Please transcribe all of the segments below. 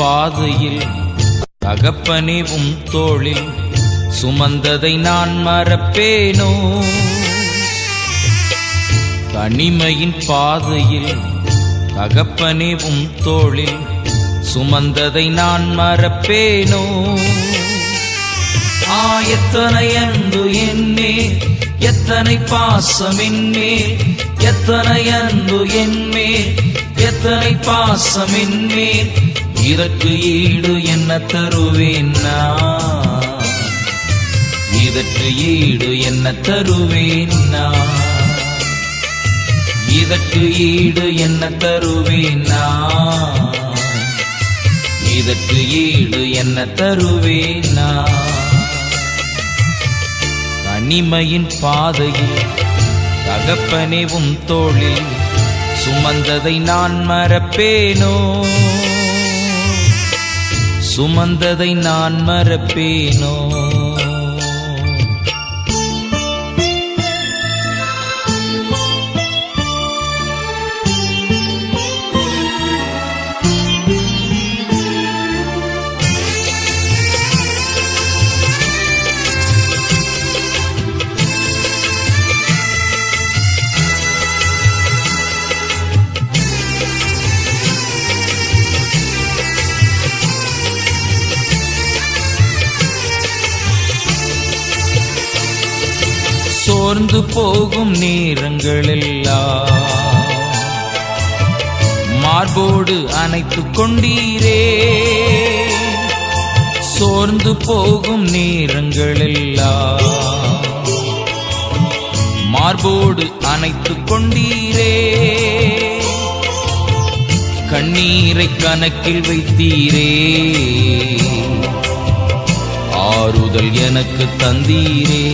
பாதையில் தகப்பனே உம் தோளில் சுமந்ததை நான் மறப்பேனோ? தனிமையின் பாதையில் தகப்பனே உம் தோளில் சுமந்ததை நான் மறப்பேனோ? எத்தனை அன்பு என்மேல், எத்தனை பாசம் என்மேல், எத்தனை அன்பு என்மேல், எத்தனை பாசம் என்மேல், இதற்கு ஈடு என்ன தருவேன் நான்? இதற்கு ஈடு என்ன தருவேன் நான்? இதற்கு ஈடு என்ன தருவேன் நான்? இதற்கு ஈடு என்ன தருவேன் நான்? தனிமையின் பாதையில் தகப்பனே உம் தோளில் சுமந்ததை நான் மறப்பேனோ? சுமந்ததை நான் மறப்பேனோ? சோர்ந்து போகும் நேரங்களெல்லாம் மார்போடு அணைத்துக் கொண்டீரே. சோர்ந்து போகும் நேரங்களெல்லாம் மார்போடு அணைத்துக் கொண்டீரே. கண்ணீரை கணக்கில் வைத்தீரே, ஆறுதல் எனக்கு தந்தீரே.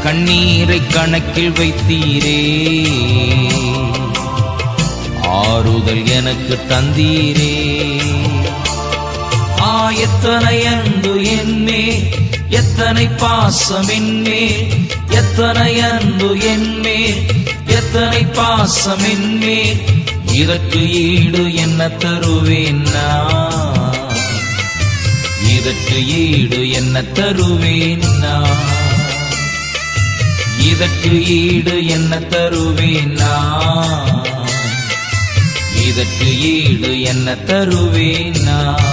கண்ணீரை கணக்கில் வைத்தீரே, ஆறுதல் எனக்கு தந்தீரே. எத்தனை அன்பு என்மேல், எத்தனை பாசம் என்மேல், எத்தனை அன்பு என்மேல், எத்தனை பாசம் என்மேல், இதற்கு ஈடு என்ன தருவேன் நான்? இதற்கு ஈடு என்ன தருவேன் நான்? இதற்கு ஈடு என்ன தருவேன் நான்? இதற்கு ஈடு என்ன தருவேன் நான்?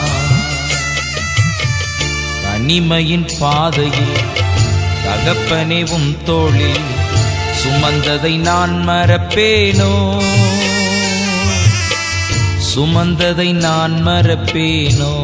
தனிமையின் பாதையில் தகப்பனே உம் தோளில் சுமந்ததை நான் மறப்பேனோ? சுமந்ததை நான் மறப்பேனோ?